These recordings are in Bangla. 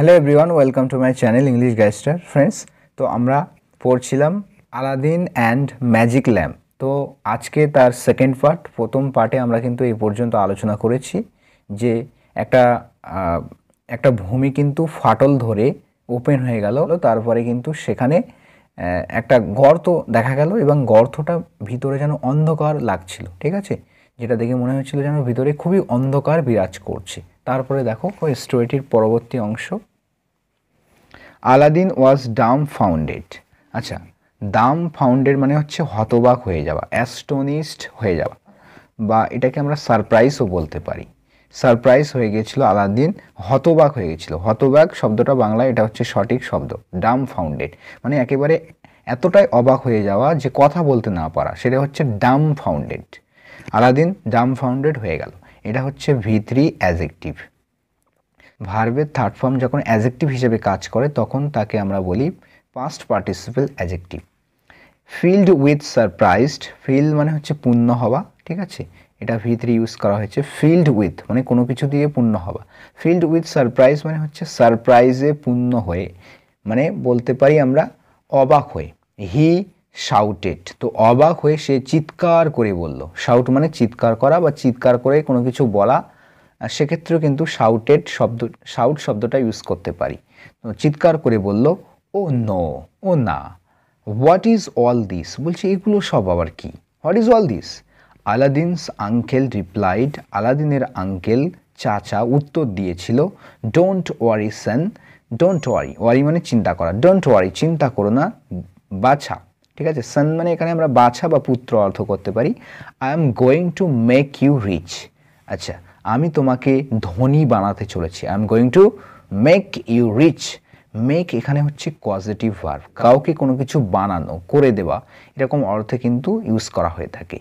Hello everyone, welcome to my channel English গাইস্টার ফ্রেন্ডস। তো আমরা পড়ছিলাম আলাদিন অ্যান্ড ম্যাজিক ল্যাম্প। তো আজকে তার সেকেন্ড পার্ট। প্রথম পার্টে আমরা কিন্তু এই পর্যন্ত আলোচনা করেছি যে একটা একটা ভূমি কিন্তু ফাটল ধরে ওপেন হয়ে গেল, তারপরে কিন্তু সেখানে একটা গর্ত দেখা গেল এবং গর্তটা ভিতরে যেন অন্ধকার লাগছিল, ঠিক আছে, যেটা দেখে মনে হচ্ছিল যেন ভিতরে খুবই অন্ধকার বিরাজ করছে। তারপরে দেখো ওই স্টোরিটির পরবর্তী অংশ, আলাদিন ওয়াজ ডাম্বফাউন্ডেড। আচ্ছা, ডাম্বফাউন্ডেড মানে হচ্ছে হতবাক হয়ে যাওয়া, অ্যাস্টোনিশড হয়ে যাওয়া, বা এটাকে আমরা সারপ্রাইজও বলতে পারি। সারপ্রাইজ হয়ে গেছিল আলাদিন, হতবাক হয়ে গেছিল। হতবাক শব্দটা বাংলায় এটা হচ্ছে সঠিক শব্দ। ডাম্বফাউন্ডেড মানে একেবারে এতটাই অবাক হয়ে যাওয়া যে কথা বলতে না পারা, সেটা হচ্ছে ডাম্বফাউন্ডেড। আলাদিন ডাম্বফাউন্ডেড হয়ে গেল। এটা হচ্ছে V3 অ্যাডজেক্টিভ। ভার্বের থার্ড ফর্ম যখন অ্যাডজেক্টিভ হিসেবে কাজ করে তখন তাকে আমরা বলি past participle adjective. Filled with surprised, field মানে হচ্ছে পূর্ণ হওয়া, ঠিক আছে, এটা V3 ইউজ করা হয়েছে। ফিল্ড উইথ মানে কোনো কিছু দিয়ে পূর্ণ হওয়া। ফিল্ড উইথ সারপ্রাইজ মানে হচ্ছে সারপ্রাইজে পূর্ণ হয়ে, মানে বলতে পারি আমরা অবাক হয়ে। হি শাউটেড, তো অবাক হয়ে সে চিৎকার করে বলল। শাউট মানে চিৎকার করা বা চিৎকার করে কোনো কিছু বলা, সেক্ষেত্রেও কিন্তু শাউট শব্দটা ইউজ করতে পারি। তো চিৎকার করে বলল, ও নো, ও না। হোয়াট ইজ অল দিস, বলছে এগুলো সব আবার কি? What is all this? Aladdin's uncle replied, আলাদিনের আঙ্কেল চাচা উত্তর দিয়েছিল, don't worry San, don't worry, ওয়ারি মানে চিন্তা করা, ডোন্ট ওয়ারি চিন্তা করো না বাছা, ঠিক আছে। সান মানে এখানে আমরা বাছা বা পুত্র অর্থ করতে পারি। I am going to make you rich, আচ্ছা আমি তোমাকে ধনী বানাতে চলেছি। I am going to make you rich. Make এখানে হচ্ছে পজিটিভ ভার্ব, কাউকে কোনো কিছু বানানো, করে দেওয়া, এরকম অর্থে কিন্তু ইউজ করা হয়ে থাকে।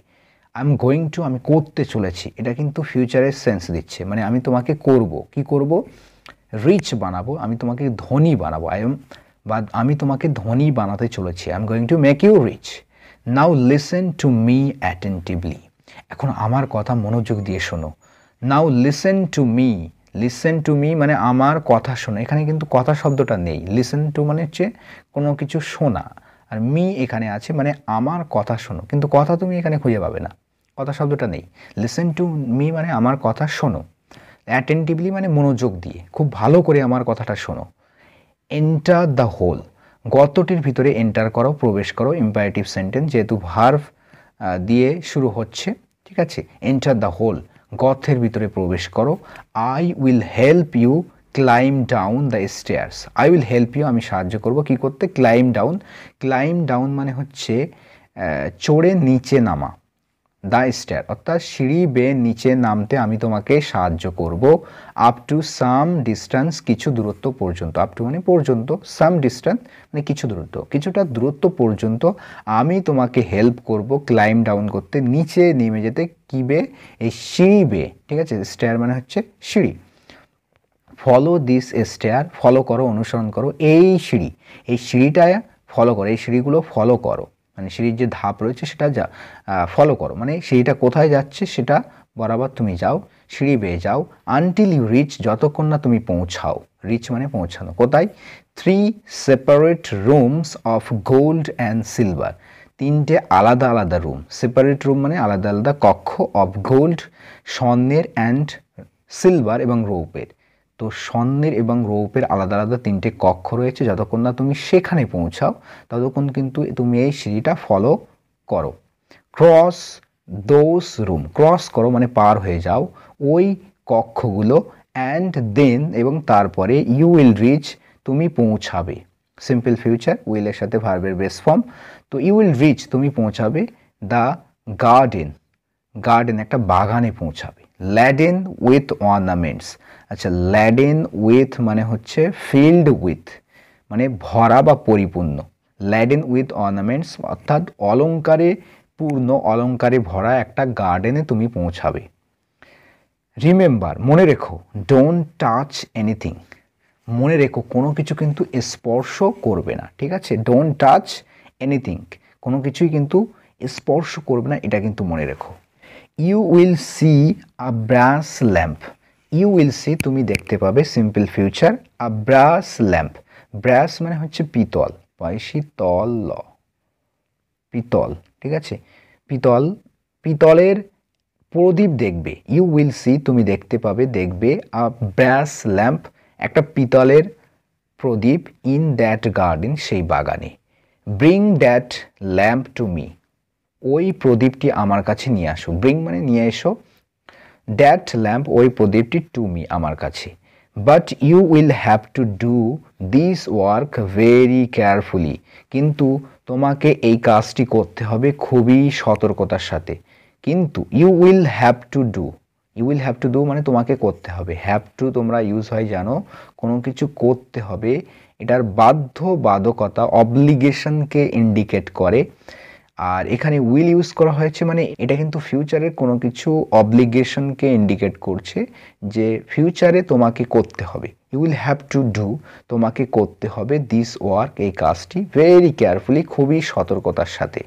আই এম গোয়িং টু আমি করতে চলেছি, এটা কিন্তু ফিউচারের সেন্স দিচ্ছে, মানে আমি তোমাকে করব, কি করব? রিচ বানাবো, আমি তোমাকে ধনী বানাবো। আমি তোমাকে ধনী বানাতে চলেছি। I am going to make you rich. Now listen to me attentively, এখন আমার কথা মনোযোগ দিয়ে শোনো। Now listen to me, listen to me মানে আমার কথা শোনো। এখানে কিন্তু কথা শব্দটা নেই। লিসেন টু মানে হচ্ছে কোনো কিছু শোনা, আর মি এখানে আছে মানে আমার কথা শোনো, কিন্তু কথা তুমি এখানে খুঁজে পাবে না, কথা শব্দটা নেই। লিসেন টু মি মানে আমার কথা শোনো। অ্যাটেন্টিভলি মানে মনোযোগ দিয়ে, খুব ভালো করে আমার কথাটা শোনো। এন্টার দ্য হোল, গর্তটির ভিতরে এন্টার করো, প্রবেশ করো, ইম্পারেটিভ সেন্টেন্স যেহেতু ভার্ব দিয়ে শুরু হচ্ছে, ঠিক আছে। এন্টার দ্য হোল, গর্তের ভিতরে প্রবেশ করো। I will help you climb down the stairs, I will help you আমি সাহায্য করব কি করতে? Claim down. ক্লাইম ডাউন মানে হচ্ছে চড়ে নিচে নামা, দ্য স্টেয়ার অর্থাৎ সিঁড়ি বেয়ে নিচে নামতে আমি তোমাকে সাহায্য করব। আপ টু সাম ডিস্টেন্স, কিছু দূরত্ব পর্যন্ত। আপ টু মানে পর্যন্ত, সাম ডিস্টেন্স মানে কিছু দূরত্ব, কিছুটা দূরত্ব পর্যন্ত আমি তোমাকে হেল্প করব ক্লাইম ডাউন করতে, নিচে নেমে যেতে। কি বে? এই সিঁড়ি বেয়ে, ঠিক আছে। স্টেয়ার মানে হচ্ছে সিঁড়ি। ফলো দিস স্টেয়ার, ফলো করো, অনুসরণ করো এই সিঁড়ি, এই সিঁড়িটা ফলো করো, এই সিঁড়িগুলো ফলো করো, মানে সিঁড়ির যে ধাপ রয়েছে সেটা ফলো করো, মানে সিঁড়িটা কোথায় যাচ্ছে সেটা বরাবর তুমি যাও, সিঁড়ি বেয়ে যাও। আনটিল ইউ রিচ, যতক্ষণ না তুমি পৌঁছাও। রিচ মানে পৌঁছানো। কোথায়? 3 separate rooms of gold and silver, তিনটে আলাদা আলাদা রুম। সেপারেট রুম মানে আলাদা আলাদা কক্ষ। অফ গোল্ড স্বর্ণের, অ্যান্ড সিলভার এবং রৌপের। তো স্বর্ণের এবং রৌপের আলাদা আলাদা তিনটে কক্ষ রয়েছে। যতক্ষণ না তুমি সেখানে পৌঁছাও ততক্ষণ কিন্তু তুমি এই সিঁড়িটা ফলো করো। ক্রস দোজ রুম, ক্রস করো মানে পার হয়ে যাও ওই কক্ষগুলো। অ্যান্ড দেন এবং তারপরে ইউ উইল রিচ, তুমি পৌঁছাবে। সিম্পল ফিউচার, উইলের সাথে ভার্বের বেস ফর্ম। তো ইউ উইল রিচ তুমি পৌঁছাবে দ্য গার্ডেন, গার্ডেন একটা বাগানে পৌঁছাবে। ল্যাডেন উইথ অর্নামেন্টস, আচ্ছা ল্যাডেন উইথ মানে হচ্ছে ফিল্ড উইথ মানে ভরা বা পরিপূর্ণ। ল্যাডেন উইথ অর্নামেন্টস অর্থাৎ অলংকারে পূর্ণ, অলংকারে ভরা একটা গার্ডেনে তুমি পৌঁছাবে। রিমেম্বার মনে রেখো, ডোন্ট টাচ এনিথিং, মনে রেখো কোনো কিছু কিন্তু স্পর্শ করবে না, ঠিক আছে। ডোন্ট টাচ এনিথিং, কোনো কিছুই কিন্তু স্পর্শ করবে না, এটা কিন্তু মনে রেখো। You will see a brass lamp, you will see তুমি দেখতে পাবে, simple future, a brass lamp, brass মানে হচ্ছে পিতল, পয়সি তল ল, পিতল, ঠিক আছে, পিতল, পিতলের প্রদীপ দেখবে, ইউ উইল সি তুমি দেখতে পাবে, দেখবে, আ ব্রাস ল্যাম্প একটা পিতলের প্রদীপ, ইন দ্যাট গার্ডেন সেই বাগানে, bring that lamp to me ওই প্রদীপটি আমার কাছে নিয়ে আসো, ব্রিং মানে নিয়ে এসো, দ্যাট ল্যাম্প ওই প্রদীপটি টু মি আমার কাছে, but you will have to do this work very carefully কিন্তু তোমাকে এই কাজটি করতে হবে খুবই সতর্কতার সাথে, কিন্তু you will have to do, you will have to do মানে তোমাকে করতে হবে, হ্যাভ টু তোমরা ইউজ হয় জানো, কোনো কিছু করতে হবে, এটার বাধ্যবাধকতা অব্লিগেশনকে ইন্ডিকেট করে, আর এখানে উইল ইউজ করা হয়েছে মানে এটা কিন্তু ফিউচারের কোনো কিছু অব্লিগেশনকে ইন্ডিকেট করছে যে ফিউচারে তোমাকে করতে হবে, you will have to do তোমাকে করতে হবে দিস ওয়ার্ক এই কাজটি ভেরি কেয়ারফুলি খুবই সতর্কতার সাথে,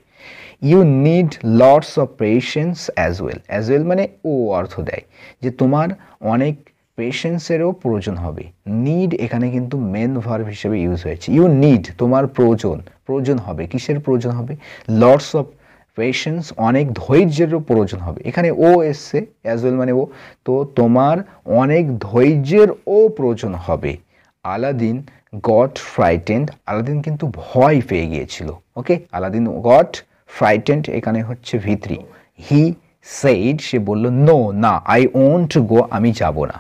you need lots of patience as well মানে ও অর্থ দেয় যে তোমার অনেক পেশেন্সেরও প্রয়োজন হবে, নিড এখানে কিন্তু মেন ভার্ব হিসেবে ইউজ হয়েছে, ইউ নিড তোমার প্রয়োজন হবে, কিসের প্রয়োজন হবে, লটস অফ পেশেন্স অনেক ধৈর্যেরও প্রয়োজন হবে, এখানে ও এসছে অ্যাজ ওয়েল মানে ও, তো তোমার অনেক ধৈর্যেরও প্রয়োজন হবে, আলাদিন গট ফ্রাইটেন্ড, আলাদিন কিন্তু ভয় পেয়ে গিয়েছিল, ওকে, আলাদিন গট ফ্রাইটেন্ড এখানে হচ্ছে ভিত্রি, হি সেইড সে বলল, নো না, আই ওন্ট গো আমি যাব না,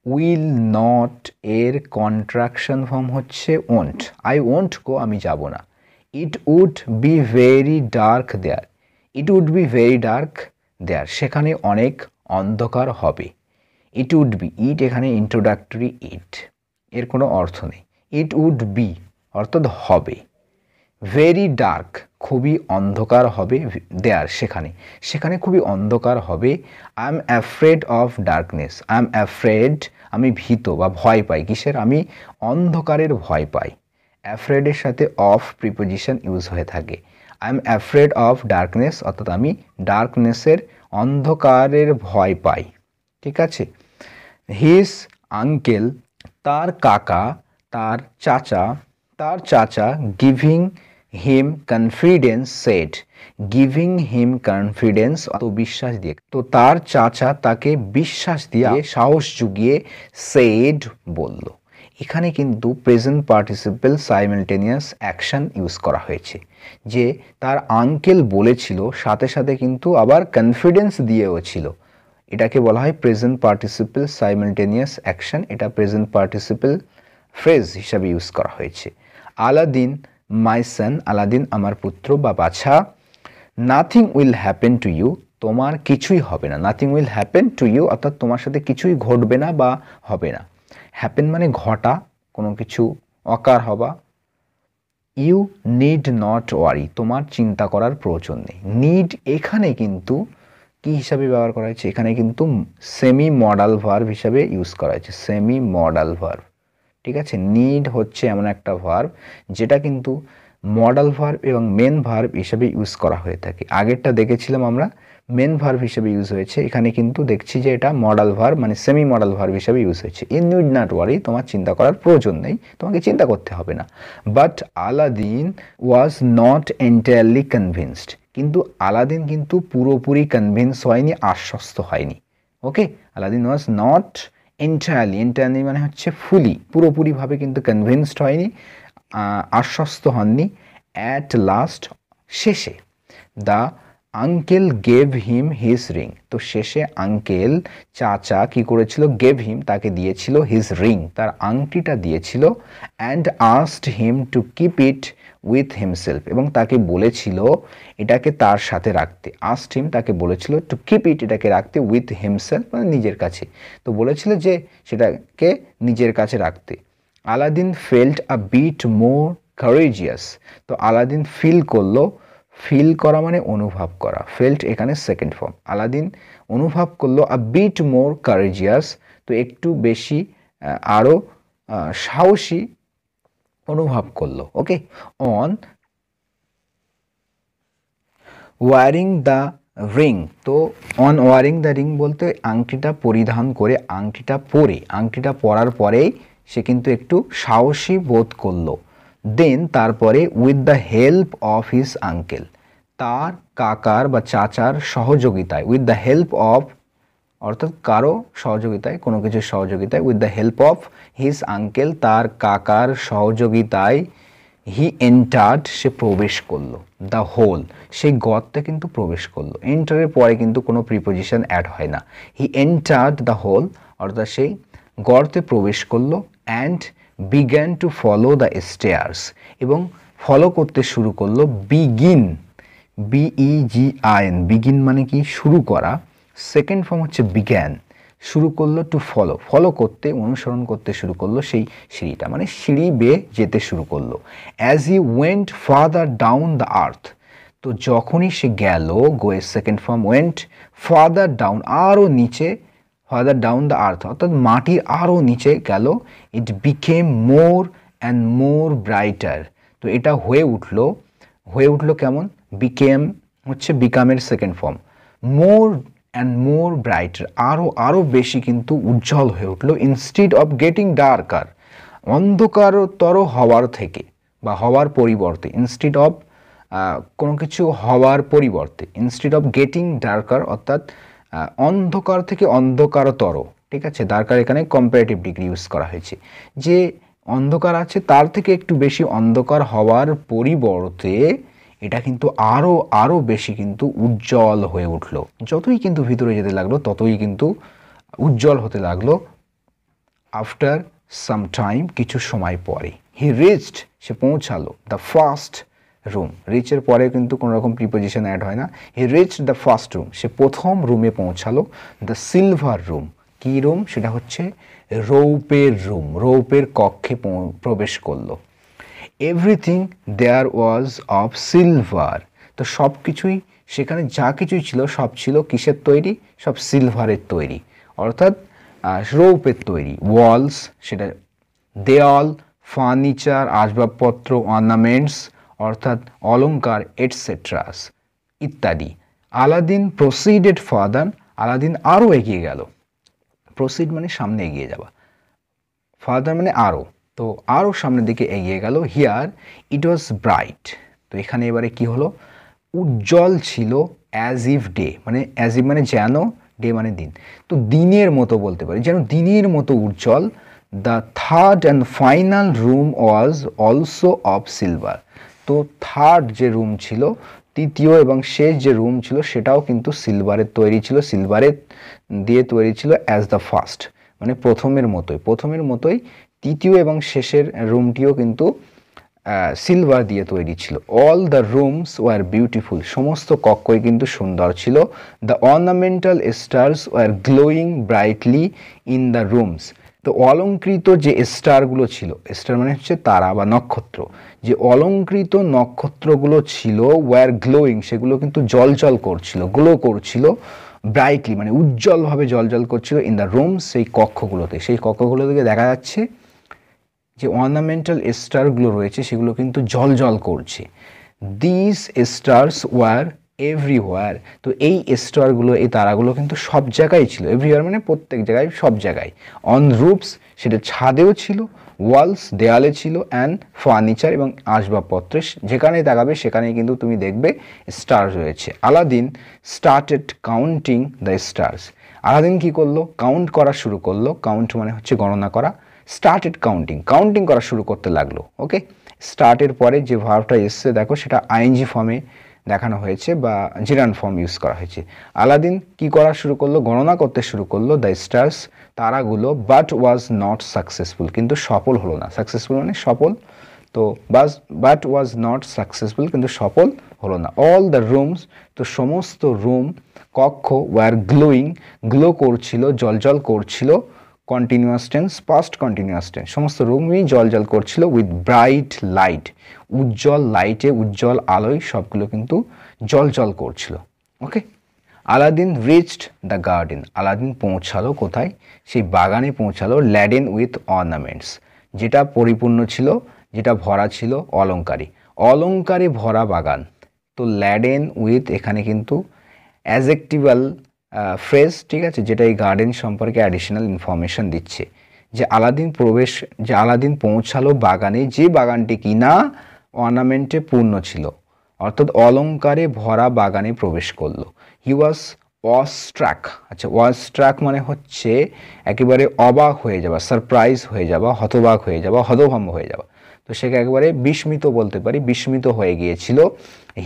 উইল নট এর কন্ট্রাকশন ফর্ম হচ্ছে ওন্ট, আই ওন্ট গো আমি যাব না, it would be very dark there, it would be very dark there সেখানে অনেক অন্ধকার হবে, ইট উড বি, ইট এখানে ইন্ট্রোডাক্টরি ইট, এর কোনো অর্থ নেই, ইট উড বি অর্থাৎ হবে, ভেরি ডার্ক খুবই অন্ধকার হবে, দেয়ার সেখানে খুবই অন্ধকার হবে, I am afraid of darkness, I am afraid আমি ভীত বা ভয় পাই, কিসের, আমি অন্ধকারের ভয় পাই, অ্যাফ্রেডের সাথে অফ প্রিপোজিশন ইউজ হয়ে থাকে, I am afraid of darkness অর্থাৎ আমি ডার্কনেসের অন্ধকারের ভয় পাই, ঠিক আছে, হিজ আঙ্কেল তার কাকা, তার চাচা giving him confidence said, giving him confidence তো বিশ্বাস দিয়ে, তো তার চাচা তাকে বিশ্বাস দিয়ে সাহস জুগিয়ে সেড বলল, এখানে কিন্তু present participle simultaneous action use করা হয়েছে, যে তার আঙ্কেল বলেছিল সাথে সাথে কিন্তু আবার কনফিডেন্স দিয়েও ছিল, এটাকে বলা হয় প্রেজেন্ট পার্টিসিপেল সাইমালটেনিয়াস অ্যাকশন, এটা প্রেজেন্ট পার্টিসিপেল ফ্রেজ হিসাবে ইউজ করা হয়েছে, আলাদিন মাই সন, আলাদিন আমার পুত্র বা বাছা, nothing will happen to you তোমার কিছুই হবে না, nothing will happen to you অর্থাৎ তোমার সাথে কিছুই ঘটবে না বা হবে না, হ্যাপেন মানে ঘটা, কোনো কিছু অকার হবা, ইউ নিড নট ওয়ারি তোমার চিন্তা করার প্রয়োজন নেই, নিড এখানে কিন্তু কি হিসাবে ব্যবহার করা হয়েছে, এখানে কিন্তু সেমি মডাল ভার্ব হিসাবে ইউজ করা হয়েছে, সেমি মডাল ভার্ব, ঠিক আছে, নিড হচ্ছে এমন একটা ভার্ব যেটা কিন্তু মডাল ভার্ব এবং মেন ভার্ব হিসেবে ইউজ করা হয়ে থাকে, আগেরটা দেখেছিলাম আমরা মেন ভার্ব হিসেবে ইউজ হয়েছে, এখানে কিন্তু দেখছি যে এটা মডাল ভার্ব মানে সেমি মডাল ভার্ব হিসেবে ইউজ হয়েছে, ইউ নিড নট ওয়ারি তোমার চিন্তা করার প্রয়োজন নেই, তোমাকে চিন্তা করতে হবে না, but Aladdin was not entirely convinced কিন্তু আলাদিন কিন্তু পুরোপুরি কনভিন্স হয়নি, আশ্বস্ত হয়নি, okay, Aladdin was not entirely মানে হচ্ছে ফুলি পুরোপুরিভাবে কিন্তু কনভিন্সড হয়নি, আশ্বস্ত হননি, অ্যাট লাস্ট শেষে, the uncle gave him his ring তো শেষে আঙ্কেল চাচা কি করেছিল, গেভ হিম তাকে দিয়েছিল, হিজ রিং তার আংটিটা দিয়েছিল, and asked him to keep it with himself এবং তাকে বলেছিল এটাকে তার সাথে রাখতে, আস্কড হিম তাকে বলেছিল টু কিপ ইট এটাকে রাখতে, উইথ হিমসেলফ মানে নিজের কাছে, তো বলেছিল যে সেটাকে নিজের কাছে রাখতে, Aladdin felt a bit more courageous তো আলাদিন ফিল করা মানে অনুভব করা, ফেল্ট এখানে সেকেন্ড ফর্ম, আলাদিন অনুভব করলো আ বিট মোর কারেজিয়াস তো একটু বেশি আরও সাহসী অনুভব করলো, ওকে, অন ওয়ারিং দ্য রিং, তো অন ওয়ারিং দ্য রিং বলতে আংটিটা পরিধান করে, আংটিটা পরে, আংটিটা পরার পরেই সে কিন্তু একটু সাহসী বোধ করলো। দেন তারপরে with the help of his uncle, তার কাকার বা চাচার সহযোগিতায়, উইথ দ্য হেল্প অফ অর্থাৎ কারো সহযোগিতায়, কোনো কিছুর সহযোগিতায়, with the help of his uncle তার কাকার সহযোগিতায়, হি এন্টার্ড সে প্রবেশ করলো, দ্য হোল সেই গর্তে কিন্তু প্রবেশ করলো। এন্টারের পরে কিন্তু কোনো প্রিপোজিশন অ্যাড হয় না। হি এন্টার্ড দ্য হোল অর্থাৎ সেই গর্তে প্রবেশ করলো। And began to follow the stairs এবং ফলো করতে শুরু করলো। বিগিন, বিইজিআইএন, বিগিন মানে কি শুরু করা, সেকেন্ড ফর্ম হচ্ছে বিগ্যান, শুরু করলো। টু ফলো, ফলো করতে, অনুসরণ করতে শুরু করলো সেই সিঁড়িটা, মানে সিঁড়ি বেয়ে যেতে শুরু করলো। As he went farther down the earth, তো যখনই সে গেল, গোয়ের second form went, farther down আরও নিচে, ফার্দার ডাউন দ্য আর্থ অর্থাৎ মাটির আরও নিচে গেল। It became more and more brighter, তো এটা হয়ে উঠলো, হয়ে উঠলো কেমন, বিকেম হচ্ছে বিকামের second form, more and more brighter আরও বেশি কিন্তু উজ্জ্বল হয়ে উঠলো। ইনস্টিড অফ গেটিং ডার্কার, অন্ধকারতর হওয়ার থেকে বা হওয়ার পরিবর্তে, ইনস্টিড অফ কোনো কিছু হওয়ার পরিবর্তে, ইনস্টিড অফ গেটিং ডার্কার অর্থাৎ অন্ধকার থেকে অন্ধকারতর, ঠিক আছে, ডার্কার এখানে কম্পারেটিভ ডিগ্রি ইউজ করা হয়েছে, যে অন্ধকার আছে তার থেকে একটু বেশি অন্ধকার হওয়ার পরিবর্তে এটা কিন্তু আরও বেশি কিন্তু উজ্জ্বল হয়ে উঠলো। যতই কিন্তু ভিতরে যেতে লাগলো ততই কিন্তু উজ্জ্বল হতে লাগলো। আফটার সাম টাইম, কিছু সময় পরে, হি রিচড সে পৌঁছালো, দ্য ফার্স্ট রুম, রিচের পরে কিন্তু কোনো রকম প্রিপোজিশন অ্যাড হয় না। He reached the first room, সে প্রথম রুমে পৌঁছালো। দ্য সিলভার রুম, কী রুম, সেটা হচ্ছে রৌপের রুম, রৌপের কক্ষে প্রবেশ করলো। Everything there was of silver, তো সব কিছুই সেখানে যা কিছুই ছিল সব ছিল কিসের তৈরি, সব সিলভারের তৈরি অর্থাৎ রৌপের তৈরি। ওয়ালস সেটা দেওয়াল, ফার্নিচার আসবাবপত্র, অর্নামেন্টস অর্থাৎ অলংকার, এটসেট্রাস ইত্যাদি। আলাদিন প্রসিডেড ফার্দার, আলাদিন আরও এগিয়ে গেল, প্রসিড মানে সামনে এগিয়ে যাওয়া, ফার্দার মানে আরও, তো আরও সামনের দিকে এগিয়ে গেল। হিয়ার ইট ওয়াজ ব্রাইট, তো এখানে এবারে কি হলো, উজ্জ্বল ছিল। অ্যাজ ইফ ডে মানে অ্যাজ ইফ মানে যেন, ডে মানে দিন, তো দিনের মতো বলতে পারি, যেন দিনের মতো উজ্জ্বল। The third and final room was also of silver, তো থার্ড যে রুম ছিল, তৃতীয় এবং শেষ যে রুম ছিল সেটাও কিন্তু সিলভারের তৈরি ছিল, সিলভারের দিয়ে তৈরি ছিল। অ্যাজ দ্য ফার্স্ট মানে প্রথমের মতোই তৃতীয় এবং শেষের রুমটিও কিন্তু সিলভার দিয়ে তৈরি ছিল। All the rooms war beautiful, সমস্ত কক্ষই কিন্তু সুন্দর ছিল। The ornamental stars war glowing brightly in the rooms, তো অলঙ্কৃত যে স্টারগুলো ছিল, স্টার মানে হচ্ছে তারা বা নক্ষত্র, যে অলঙ্কৃত নক্ষত্রগুলো ছিল, ওয়ার গ্লোয়িং সেগুলো কিন্তু জলজল করছিল, গ্লো করছিল, ব্রাইটলি মানে উজ্জ্বলভাবে জলজল করছিল, ইন দ্য রুমস সেই কক্ষগুলোতে, সেই কক্ষগুলো থেকে দেখা যাচ্ছে যে অর্নামেন্টাল স্টারগুলো রয়েছে সেগুলো কিন্তু জলজল করছে। দিস স্টার্স ওয়ার এভরিওয়্যার, তো এই স্টারগুলো, এই তারাগুলো কিন্তু সব জায়গায় ছিল, এভরিওয়্যার মানে প্রত্যেক জায়গায়, সব জায়গায়। অন রুফস সেটা ছাদেও ছিল, ওয়ালস দেয়ালে ছিল, অ্যান্ড ফার্নিচার এবং আসবাবপত্রে, যেখানেই তাকাবে সেখানেই কিন্তু তুমি দেখবে স্টার রয়েছে। Aladdin started counting the stars, Aladdin কী করলো, কাউন্ট করা শুরু করলো, কাউন্ট মানে হচ্ছে গণনা করা, স্টার্টেড কাউন্টিং করা শুরু করতে লাগলো। ওকে, স্টার্টের পরে যে ভার্বটা এসছে দেখো সেটা আইএনজি ফর্মে দেখানো হয়েছে বা জিরান ফর্ম ইউজ করা হয়েছে। আলাদিন কি করা শুরু করলো, গণনা করতে শুরু করলো দ্য স্টার্স তারাগুলো, বাট ওয়াজ নট সাকসেসফুল কিন্তু সফল হলো না, সাকসেসফুল মানে সফল, তো বাট ওয়াজ নট সাকসেসফুল কিন্তু সফল হলো না। অল দ্য রুমস, তো সমস্ত রুম কক্ষ, ওয়ার গ্লোয়িং গ্লো করছিল, জলজল করছিল, continuous tense, past continuous tense, সমস্ত রুমই জলজল করছিল, উইথ ব্রাইট লাইট উজ্জ্বল লাইটে, উজ্জ্বল আলোয় সবগুলো কিন্তু জলজল করছিল। Okay, Aladdin reached the garden, Aladdin পৌঁছালো কোথায়, সেই বাগানে পৌঁছালো। ল্যাডেন উইথ অর্নামেন্টস, যেটা পরিপূর্ণ ছিল, যেটা ভরা ছিল অলংকারে, অলংকারে ভরা বাগান, তো ল্যাডেন উইথ এখানে কিন্তু অ্যাজেক্টিভাল ফ্রেজ, ঠিক আছে, যেটা এই গার্ডেন সম্পর্কে অ্যাডিশনাল ইনফরমেশন দিচ্ছে যে আলাদিন পৌঁছালো বাগানে, যে বাগানটি কিনা অর্নামেন্টে পূর্ণ ছিল, অর্থাৎ অলংকারে ভরা বাগানে প্রবেশ করলো। হি ওয়াজ ওয়াস্ট্রাক। আচ্ছা, ওয়াস্ট্রাক মানে হচ্ছে একেবারে অবাক হয়ে যাওয়া, সারপ্রাইজ হয়ে যাওয়া, হতবাক হয়ে যাওয়া, হতভম্ব হয়ে যাওয়া। তো সেকে একেবারে বিস্মিত বলতে পারি, বিস্মিত হয়ে গিয়েছিল।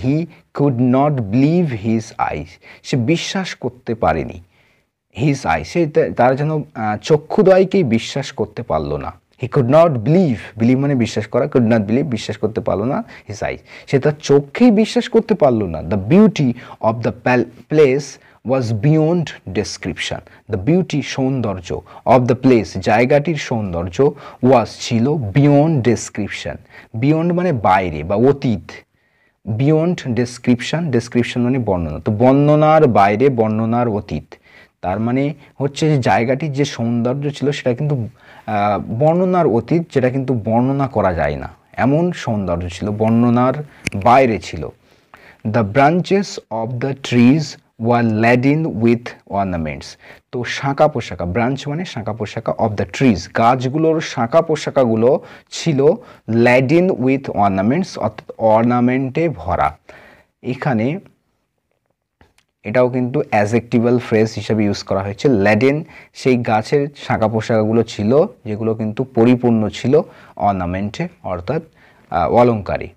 He could not believe his eyes, সে বিশ্বাস করতে পারেনি। হিজ আই, সে তার যেন চক্ষুদ্বয়কেই বিশ্বাস করতে পারলো না। হি কুড নট বিলিভ, বিলিভ মানে বিশ্বাস করা, কুড নট বিলিভ বিশ্বাস করতে পারলো না, হিজ আই, সে তার চোখেই বিশ্বাস করতে পারলো না। The beauty of the place was beyond description. The beauty সৌন্দর্য, অফ দ্য প্লেস জায়গাটির সৌন্দর্য, ওয়াজ ছিল, বিয়ন্ড ডেসক্রিপশন, বিয়ন্ড মানে বাইরে বা অতীত, বিয়ন্ড ডেসক্রিপশন, ডেসক্রিপশন মানে বর্ণনা, তো বর্ণনার বাইরে, বর্ণনার অতীত। তার মানে হচ্ছে যে জায়গাটির যে সৌন্দর্য ছিল সেটা কিন্তু বর্ণনার অতীত, যেটা কিন্তু বর্ণনা করা যায় না, এমন সৌন্দর্য ছিল, বর্ণনার বাইরে ছিল। The branches of the trees were laden with ornaments. তো শাঁকা পোশাকা, ব্রাঞ্চ মানে শাঁকা পোশাকা, অফ দ্য ট্রিজ গাছগুলোর শাঁকা পোশাকাগুলো ছিল ল্যাডিন উইথ অর্নামেন্টস, অর্থাৎ অর্নামেন্টে ভরা। এখানে এটাও কিন্তু অ্যাজেক্টিভাল ফ্রেজ হিসেবে ইউজ করা হয়েছে। ল্যাডেন সেই গাছের শাঁকা পোশাকগুলো ছিল যেগুলো কিন্তু পরিপূর্ণ ছিল অর্নামেন্টে, অর্থাৎ অলংকারে।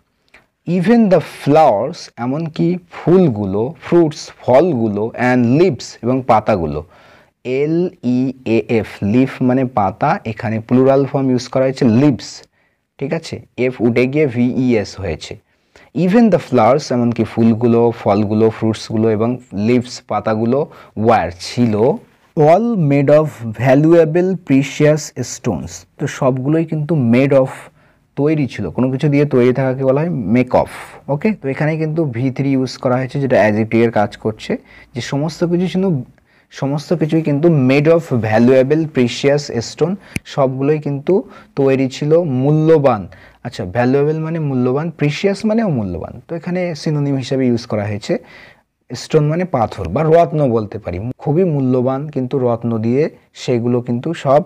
ইভেন দ্য ফ্লাওয়ার্স, এমনকি ফুলগুলো, ফ্রুটস ফলগুলো, অ্যান্ড লিভস এবং পাতাগুলো, LEAF, লিফ মানে পাতা, এখানে প্লুরাল ফর্ম ইউজ করা হয়েছে লিভস, ঠিক আছে, এফ উঠে গিয়ে VES হয়েছে। ইভেন দ্য ফ্লাওয়ার্স, এমনকি ফুলগুলো, ফলগুলো, ফ্রুটসগুলো এবং লিভস পাতাগুলো, ওয়ার ছিল, all made of valuable precious Stones. তো সবগুলোই কিন্তু মেড অফ, তৈরি ছিল, কোনো কিছু দিয়ে তৈরি থাকাকে বলা হয় মেক অফ। ওকে, তো এখানে কিন্তু V3 ইউজ করা হয়েছে, যেটা অ্যাডজেক্টিভের কাজ করছে, যে সমস্ত কিছুই কিন্তু made of valuable precious stone, সবগুলোই কিন্তু তৈরি ছিল মূল্যবান। আচ্ছা, ভ্যালুয়েবল মানে মূল্যবান, প্রিশিয়াস মানেও মূল্যবান, তো এখানে সিনোনিম হিসেবে ইউজ করা হয়েছে। স্টোন মানে পাথর বা রত্ন বলতে পারি, খুবই মূল্যবান কিন্তু রত্ন দিয়ে সেগুলো কিন্তু সব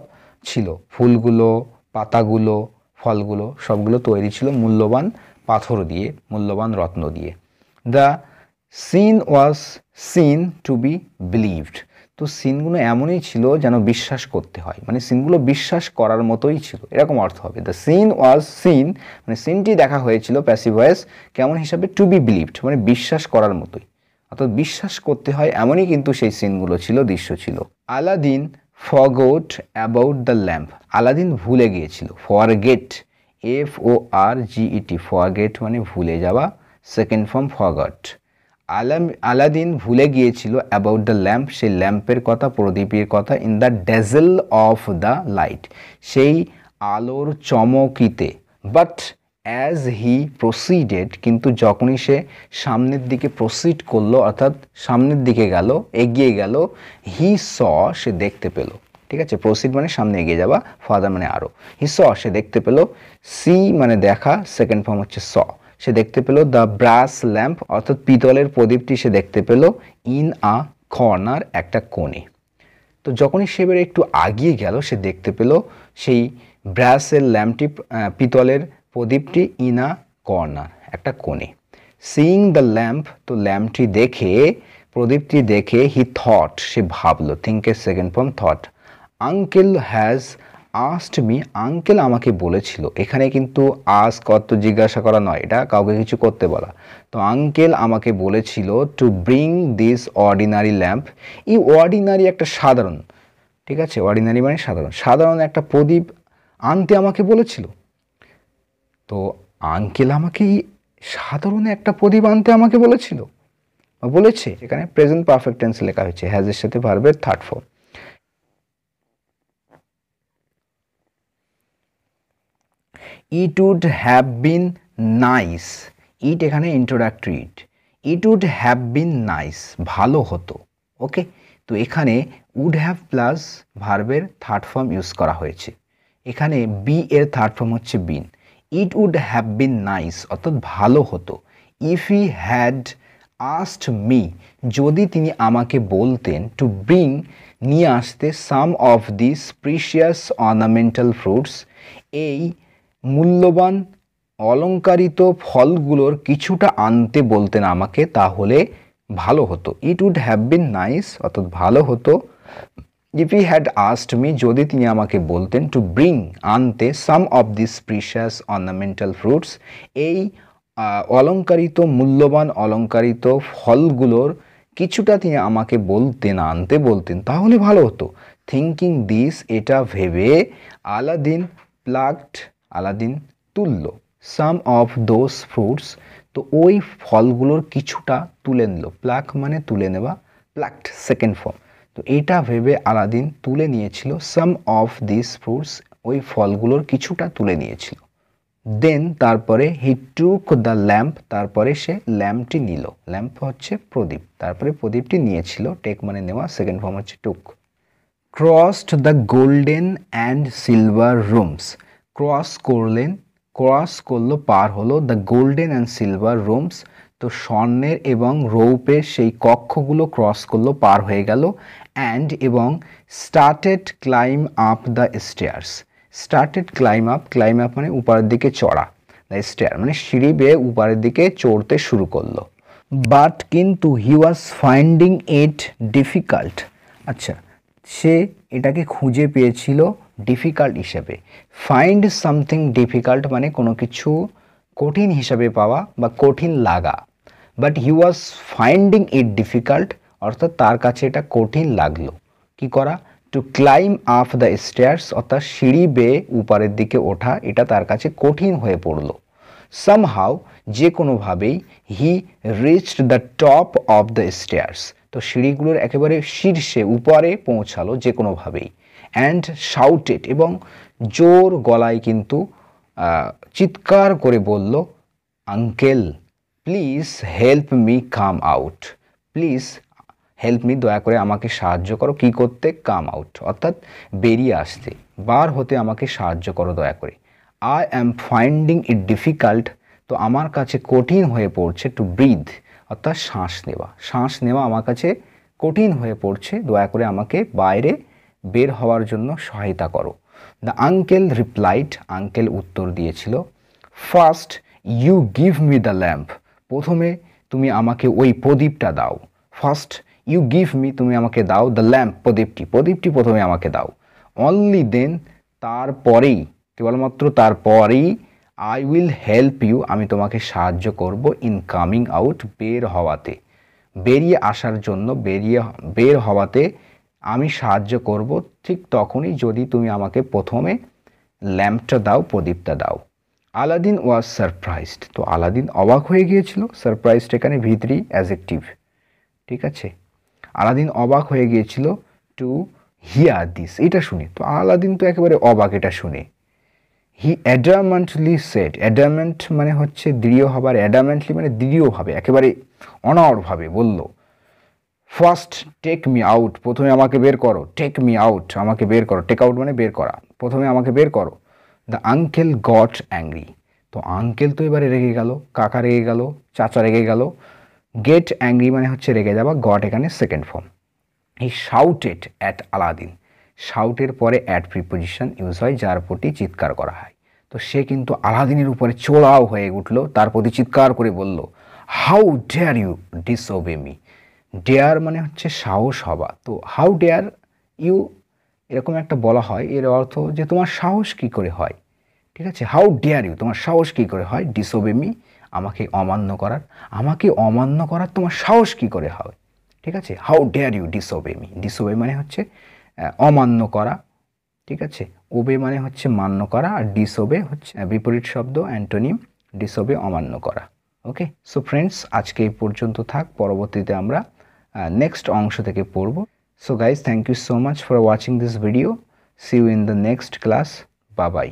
ছিল, ফুলগুলো, পাতাগুলো, ফলগুলো সবগুলো তৈরি ছিল মূল্যবান পাথর দিয়ে, মূল্যবান রত্ন দিয়ে। The scene was seen to be believed. তো সিনগুলো এমনই ছিল যেন বিশ্বাস করতে হয়, মানে সিনগুলো বিশ্বাস করার মতোই ছিল, এরকম অর্থ হবে। দ্য সিন ওয়াজ সিন মানে সিনটি দেখা হয়েছিল, প্যাসিভ ভয়েস, কেমন হিসাবে, টু বি বিলিভড মানে বিশ্বাস করার মতোই, অর্থাৎ বিশ্বাস করতে হয় এমনই কিন্তু সেই সিনগুলো ছিল, দৃশ্য ছিল। Aladdin forgot about the lamp, Aladdin ভুলে গিয়েছিল, ফরগেট, FORGET, ফরগেট মানে ভুলে যাওয়া, সেকেন্ড ফর্ম ফরগট। আলাদিন ভুলে গিয়েছিল অ্যাবাউট দ্য ল্যাম্প, সেই ল্যাম্পের কথা, প্রদীপের কথা, in the dazzle of the light, সেই আলোর চমকিতে। বাট অ্যাজ হি প্রসিডেড, কিন্তু যখনই সে সামনের দিকে প্রসিড করলো, অর্থাৎ সামনের দিকে গেল, এগিয়ে গেল, হি স, সে দেখতে পেল, ঠিক আছে, প্রসিড মানে সামনে এগিয়ে যাওয়া, ফাদার মানে আরও, হি স সে দেখতে পেল, সি মানে দেখা, সেকেন্ড ফর্ম হচ্ছে স, সে দেখতে পেল, দ্য ব্রাস ল্যাম্প অর্থাৎ পিতলের প্রদীপটি সে দেখতে পেল, ইন আ কর্নার একটা কোণে। তো যখনই সে এবারে একটু আগিয়ে গেল, সে দেখতে পেল সেই ব্রাসের ল্যাম্পটি, পিতলের প্রদীপটি, ইন আ কর্নার একটা কোণে। সিইং দ্য ল্যাম্প, তো ল্যাম্পটি দেখে, প্রদীপটি দেখে, হি থট সে ভাবলো, থিঙ্কের second form thought. Uncle has asked me, uncle আমাকে বলেছিল, এখানে কিন্তু আস্ক অর্থ জিজ্ঞাসা করা নয়, এটা কাউকে কিছু করতে বলা। তো আঙ্কেল আমাকে বলেছিল to bring this ordinary lamp, এই অর্ডিনারি একটা সাধারণ, ঠিক আছে, অর্ডিনারি মানে সাধারণ, সাধারণ একটা প্রদীপ আনতে আমাকে বলেছিল। তো আঙ্কেল আমাকে সাধারণ একটা প্রদীপ আনতে আমাকে বলেছিল, বলেছে, এখানে প্রেজেন্ট পারফেক্ট টেন্স লেখা হয়েছে, হ্যাজের সাথে ভার্বের third form. It would have been nice, it এখানে introductory it would have been nice ভালো হতো। ওকে, তো এখানে উড হ্যাভ প্লাস ভার্বের থার্ড ফর্ম ইউজ করা হয়েছে, এখানে বি এর থার্ড ফর্ম হচ্ছে been. It would have been nice অর্থাৎ ভালো হতো, if he had asked me, যদি তিনি আমাকে বলতেন, to bring, নিয়ে আসতে, some of these precious ornamental fruits, এই মূল্যবান অলংকারিত ফলগুলোর কিছুটা আনতে বলতেন আমাকে, তাহলে ভালো হতো। It would have been nice, অর্থাৎ ভালো হতো। If he had asked me, যদি তিনি আমাকে বলতেন, টু ব্রিং, আনতে, some of this precious ornamental fruits, এই অলংকারিত মূল্যবান অলংকারিত ফলগুলোর কিছুটা তিনি আমাকে বলতেন, আনতে বলতেন, তাহলে ভালো হতো। থিঙ্কিং দিস, এটা ভেবে, আলাদিন প্লাকড, আলাদিন তুলল, সাম অফ দোজ ফ্রুটস, তো ওই ফলগুলোর কিছুটা তুলে নিল। প্লাক মানে তুলে নেওয়া, প্লাকড সেকেন্ড ফর্ম। তো এটা ভেবে আলাদিন তুলে নিয়েছিল, সাম অফ দিস ফ্রুটস, ওই ফলগুলোর কিছুটা তুলে নিয়েছিল। দেন তারপরে হি টুক দ্য ল্যাম্প, তারপরে সে ল্যাম্পটি নিল। ল্যাম্প হচ্ছে প্রদীপ, তারপরে প্রদীপটি নিয়েছিল। টেক মানে নেওয়া, সেকেন্ড ফর্ম হচ্ছে took. Crossed the golden and silver rooms, cross করলেন, ক্রস করলো, পার হলো, the golden and silver rooms, তো স্বর্ণের এবং রৌপের সেই কক্ষগুলো ক্রস করলো, পার হয়ে গেল। অ্যান্ড এবং started claim up the stairs, started claim up, claim up মানে উপরের দিকে চড়া, দ্য স্টেয়ার মানে সিঁড়ি বেয়ে উপরের দিকে চড়তে শুরু করলো। বাট কিন্তু হি ওয়াজ ফাইন্ডিং ইট ডিফিকাল্ট, আচ্ছা সে এটাকে খুঁজে পেয়েছিল ডিফিকাল্ট হিসেবে। ফাইন্ড সামথিং ডিফিকাল্ট মানে কোনো কিছু কঠিন হিসাবে পাওয়া বা কঠিন লাগা। But he was finding it difficult, অর্থাৎ তার কাছে এটা কঠিন লাগলো। কি করা? To climb up the stairs, অর্থাৎ সিঁড়ি বেয়ে উপরের দিকে ওঠা, এটা তার কাছে কঠিন হয়ে পড়লো। সামহাউ, যে কোনোভাবেই, হি reached the top of the stairs, তো সিঁড়িগুলোর একেবারে শীর্ষে উপরে পৌঁছালো যে কোনোভাবেই। অ্যান্ড শাউটেড, এবং জোর গলায় কিন্তু চিৎকার করে বলল, uncle please help me come out, please help me, দয়া করে আমাকে সাহায্য করো, কি করতে? কাম আউট, অর্থাৎ বেরিয়ে আসতে, বার হতে আমাকে সাহায্য করো দয়া করে। I am finding it difficult, তো আমার কাছে কঠিন হয়ে পড়ছে, টু ব্রিথ, অর্থাৎ শ্বাস নেওয়া, শ্বাস নেওয়া আমার কাছে কঠিন হয়ে পড়ছে, দয়া করে আমাকে বাইরে বের হওয়ার জন্য সহায়তা করো। দ্য আঙ্কেল রিপ্লাইড, আঙ্কেল উত্তর দিয়েছিল, first you give me the lamp, প্রথমে তুমি আমাকে ওই প্রদীপটা দাও। ফার্স্ট ইউ গিভ মি, তুমি আমাকে দাও, দ্য ল্যাম্প, প্রদীপটি, প্রদীপটি প্রথমে আমাকে দাও। অনলি দেন, তারপরেই, কেবলমাত্র তারপরেই, আই উইল হেল্প ইউ, আমি তোমাকে সাহায্য করব, ইন কামিং আউট, বের হওয়াতে, বেরিয়ে আসার জন্য, বের হওয়াতে আমি সাহায্য করব ঠিক তখনই যদি তুমি আমাকে প্রথমে ল্যাম্পটা দাও, প্রদীপটা দাও। আলাদিন ওয়াজ সারপ্রাইজড, তো আলাদিন অবাক হয়ে গিয়েছিল। সারপ্রাইজড এখানে ভিতরি অ্যাজেক্টিভ, ঠিক আছে। আলাদিন অবাক হয়ে গিয়েছিল টু হিয়ার দিস, এটা শুনে। তো আলাদিন তো একেবারে অবাক এটা শুনে। হি অ্যাডামেন্টলি সেড, অ্যাডামেন্ট মানে হচ্ছে দৃঢ় হবার, অ্যাডামেন্টলি মানে দৃঢ়ভাবে, একেবারে অনড়ভাবে বলল, ফার্স্ট টেক মি আউট, প্রথমে আমাকে বের করো, টেক মি আউট, আমাকে বের করো, টেক আউট মানে বের করা, প্রথমে আমাকে বের করো। দ্য আঙ্কেল গট অ্যাংরি, তো আঙ্কেল তো এবারে রেগে গেল, কাকা রেগে গেল, চাচা রেগে গেল। গেট অ্যাংরি মানে হচ্ছে রেগে যাওয়া, গট এখানে second form. He shouted at Aladdin, শাউটের পরে অ্যাট প্রিপোজিশন ইউজ হয়, যার প্রতি চিৎকার করা হয়। তো সে কিন্তু আলাদিনের উপরে চড়াও হয়ে উঠল, তার প্রতি চিৎকার করে বলল, how dare you disobey me, dare মানে হচ্ছে সাহস হওয়া, তো হাউ ডেয়ার ইউ এরকম একটা বলা হয়, এর অর্থ যে তোমার সাহস কি করে হয়, ঠিক আছে। হাউ ডেয়ার ইউ, তোমার সাহস কি করে হয়, ডিসওবে মি, আমাকে অমান্য করার, আমাকে অমান্য করার তোমার সাহস কি করে হয়, ঠিক আছে। How dare you disobey me, ডিসওবে মানে হচ্ছে অমান্য করা, ঠিক আছে। ওবে মানে হচ্ছে মান্য করা, আর ডিসওবে হচ্ছে বিপরীত শব্দ, অ্যান্টোনিম, ডিসওবে অমান্য করা। ওকে, সো ফ্রেন্ডস আজকে এই পর্যন্ত থাক, পরবর্তীতে আমরা নেক্সট অংশ থেকে পড়ব। So guys, thank you so much for watching this video, see you in the next class, bye by.